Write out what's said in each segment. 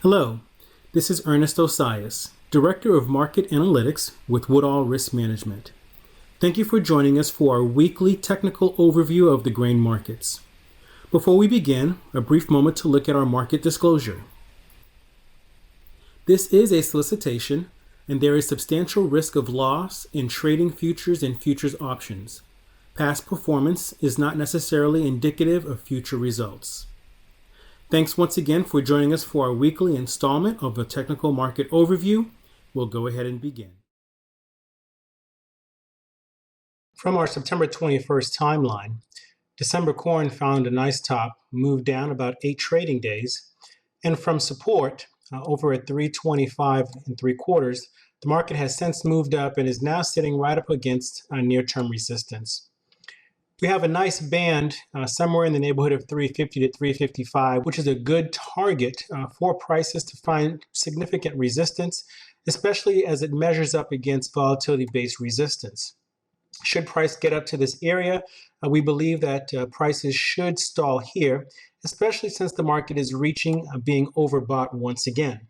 Hello, this is Ernest Osias, Director of Market Analytics with Woodall Risk Management. Thank you for joining us for our weekly technical overview of the grain markets. Before we begin, a brief moment to look at our market disclosure. This is a solicitation, and there is substantial risk of loss in trading futures and futures options. Past performance is not necessarily indicative of future results. Thanks once again for joining us for our weekly installment of the Technical Market Overview. We'll go ahead and begin. From our September 21st timeline, December corn found a nice top, moved down about 8 trading days, and from support over at 325 and 3/4, the market has since moved up and is now sitting right up against near-term resistance. We have a nice band somewhere in the neighborhood of 350 to 355, which is a good target for prices to find significant resistance, especially as it measures up against volatility-based resistance. Should price get up to this area, we believe that prices should stall here, especially since the market is reaching being overbought once again.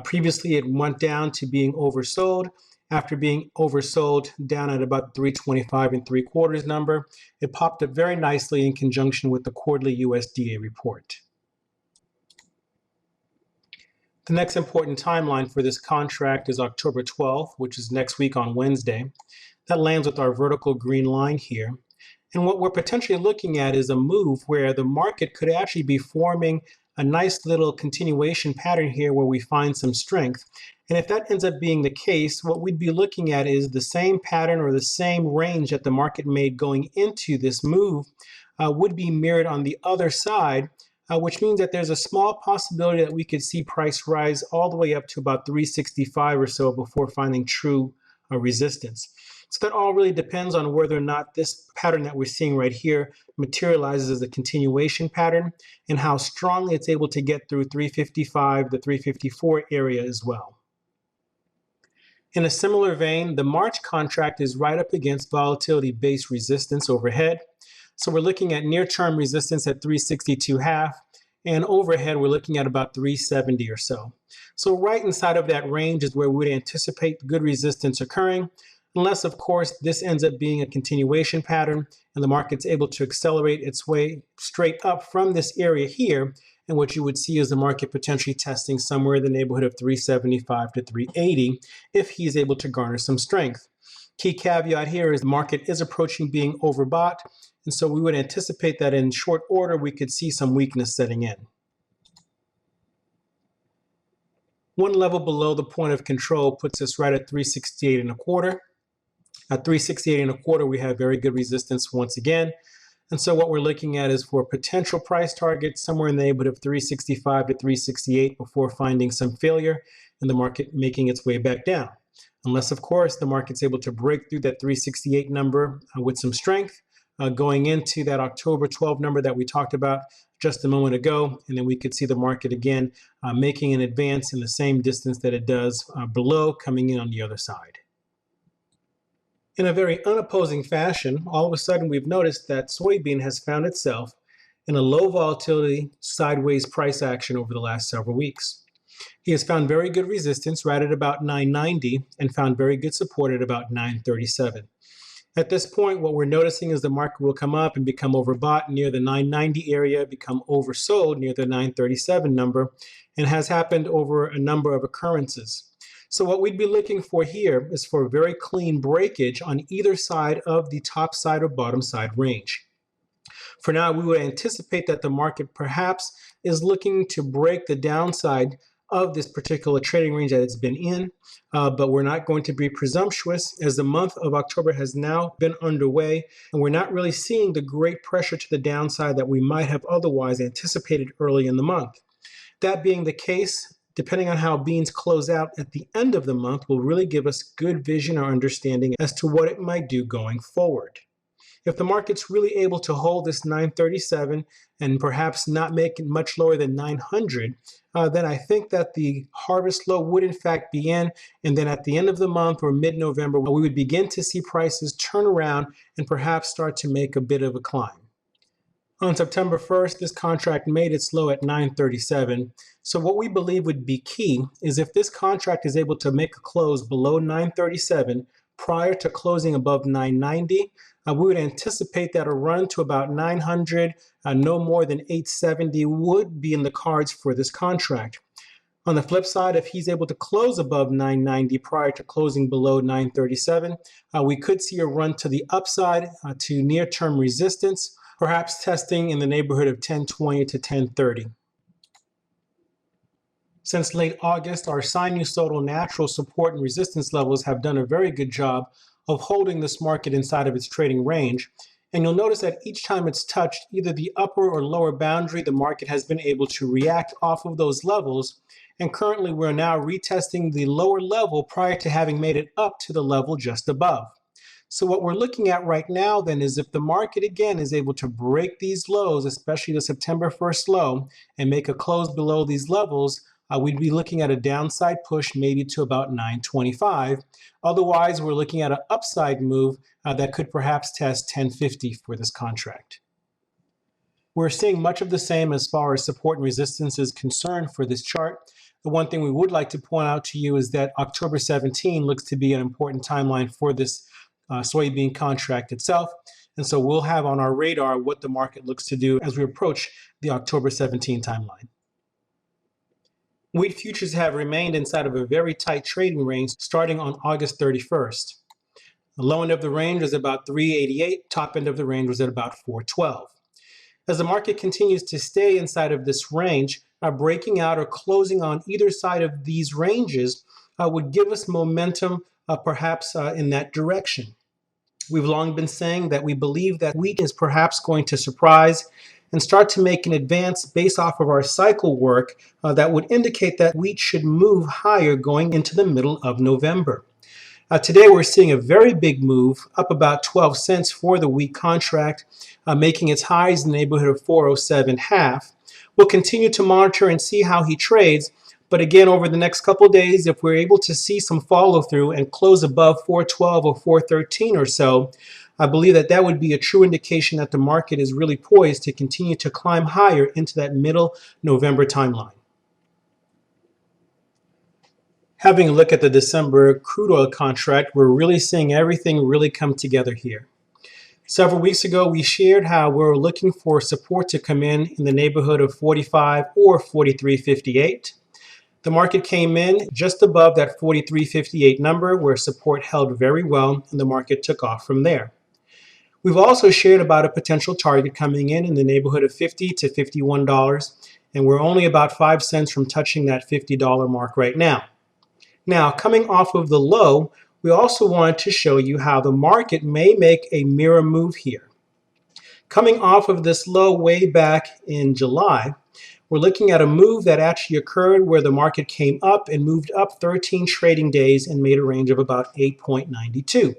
Previously, it went down to being oversold. After being oversold down at about 325 and 3/4 number, it popped up very nicely in conjunction with the quarterly USDA report. The next important timeline for this contract is October 12th, which is next week on Wednesday. That lands with our vertical green line here. And what we're potentially looking at is a move where the market could actually be forming a nice little continuation pattern here where we find some strength. And if that ends up being the case, what we'd be looking at is the same pattern or the same range that the market made going into this move would be mirrored on the other side, which means that there's a small possibility that we could see price rise all the way up to about 365 or so before finding true resistance. So that all really depends on whether or not this pattern that we're seeing right here materializes as a continuation pattern and how strongly it's able to get through 355, the 354 area as well. In a similar vein, the March contract is right up against volatility-based resistance overhead. So we're looking at near-term resistance at 362.5, and overhead we're looking at about 370 or so. So right inside of that range is where we would anticipate good resistance occurring, unless, of course, this ends up being a continuation pattern and the market's able to accelerate its way straight up from this area here. And what you would see is the market potentially testing somewhere in the neighborhood of 375 to 380 if he's able to garner some strength. Key caveat here is the market is approaching being overbought, and so we would anticipate that in short order we could see some weakness setting in. One level below the point of control puts us right at 368 1/4. At 368 1/4, we have very good resistance once again. And so what we're looking at is for a potential price target somewhere in the neighborhood of 365 to 368 before finding some failure and the market making its way back down. Unless, of course, the market's able to break through that 368 number with some strength, going into that October 12 number that we talked about just a moment ago, and then we could see the market again making an advance in the same distance that it does below, coming in on the other side. In a very unopposing fashion, all of a sudden we've noticed that soybean has found itself in a low volatility sideways price action over the last several weeks. He has found very good resistance right at about 990 and found very good support at about 937. At this point, what we're noticing is the market will come up and become overbought near the 990 area, become oversold near the 937 number, and has happened over a number of occurrences. So what we'd be looking for here is for a very clean breakage on either side of the top side or bottom side range. For now, we would anticipate that the market perhaps is looking to break the downside of this particular trading range that it's been in, but we're not going to be presumptuous as the month of October has now been underway, and we're not really seeing the great pressure to the downside that we might have otherwise anticipated early in the month. That being the case, depending on how beans close out at the end of the month will really give us good vision or understanding as to what it might do going forward. If the market's really able to hold this 937 and perhaps not make it much lower than 900, then I think that the harvest low would in fact be in, and then at the end of the month or mid-November, we would begin to see prices turn around and perhaps start to make a bit of a climb. On September 1st, this contract made its low at 937. So what we believe would be key is if this contract is able to make a close below 937 prior to closing above 990, we would anticipate that a run to about 900, no more than 870 would be in the cards for this contract. On the flip side, if he's able to close above 990 prior to closing below 937, we could see a run to the upside to near-term resistance, perhaps testing in the neighborhood of 1020 to 1030. Since late August, our sinusoidal natural support and resistance levels have done a very good job of holding this market inside of its trading range. And you'll notice that each time it's touched either the upper or lower boundary, the market has been able to react off of those levels. And currently, we're now retesting the lower level prior to having made it up to the level just above. So what we're looking at right now then is if the market again is able to break these lows, especially the September 1st low, and make a close below these levels, we'd be looking at a downside push maybe to about 925. Otherwise, we're looking at an upside move that could perhaps test 1050 for this contract. We're seeing much of the same as far as support and resistance is concerned for this chart. The one thing we would like to point out to you is that October 17 looks to be an important timeline for this soybean contract itself. And so we'll have on our radar what the market looks to do as we approach the October 17 timeline. Wheat futures have remained inside of a very tight trading range starting on August 31st. The low end of the range was about 388, top end of the range was at about 412. As the market continues to stay inside of this range, breaking out or closing on either side of these ranges would give us momentum perhaps in that direction. We've long been saying that we believe that wheat is perhaps going to surprise and start to make an advance based off of our cycle work that would indicate that wheat should move higher going into the middle of November. Today we're seeing a very big move, up about 12 cents for the wheat contract, making its highs in the neighborhood of 407.5. We'll continue to monitor and see how he trades. But again, over the next couple of days, if we're able to see some follow through and close above 412 or 413 or so, I believe that that would be a true indication that the market is really poised to continue to climb higher into that middle November timeline. Having a look at the December crude oil contract, we're really seeing everything really come together here. Several weeks ago, we shared how we're looking for support to come in the neighborhood of 45 or 43.58. The market came in just above that 43.58 number where support held very well and the market took off from there. We've also shared about a potential target coming in the neighborhood of $50 to $51, and we're only about 5 cents from touching that $50 mark right now. Now, coming off of the low, we also wanted to show you how the market may make a mirror move here. Coming off of this low way back in July, we're looking at a move that actually occurred where the market came up and moved up 13 trading days and made a range of about 8.92.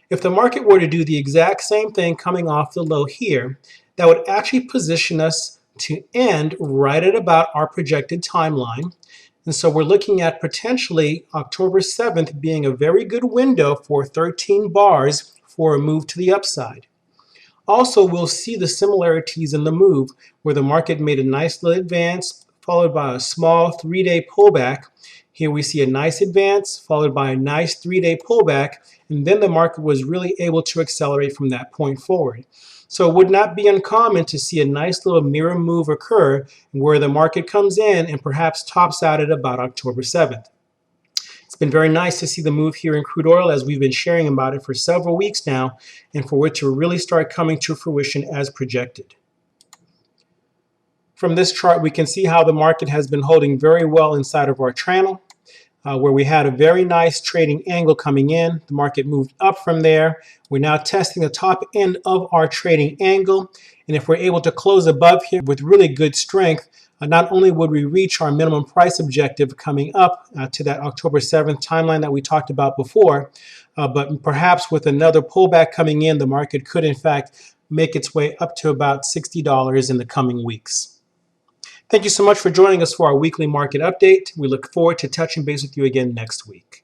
If the market were to do the exact same thing coming off the low here, that would actually position us to end right at about our projected timeline. And so we're looking at potentially October 7th being a very good window for 13 bars for a move to the upside. Also, we'll see the similarities in the move where the market made a nice little advance followed by a small 3-day pullback. Here we see a nice advance followed by a nice 3-day pullback, and then the market was really able to accelerate from that point forward. So it would not be uncommon to see a nice little mirror move occur where the market comes in and perhaps tops out at about October 7th. It's been very nice to see the move here in crude oil as we've been sharing about it for several weeks now, and for it to really start coming to fruition as projected. From this chart, we can see how the market has been holding very well inside of our channel, where we had a very nice trading angle coming in. The market moved up from there. We're now testing the top end of our trading angle, and if we're able to close above here with really good strength, not only would we reach our minimum price objective coming up to that October 7th timeline that we talked about before, but perhaps with another pullback coming in, the market could in fact make its way up to about $60 in the coming weeks. Thank you so much for joining us for our weekly market update. We look forward to touching base with you again next week.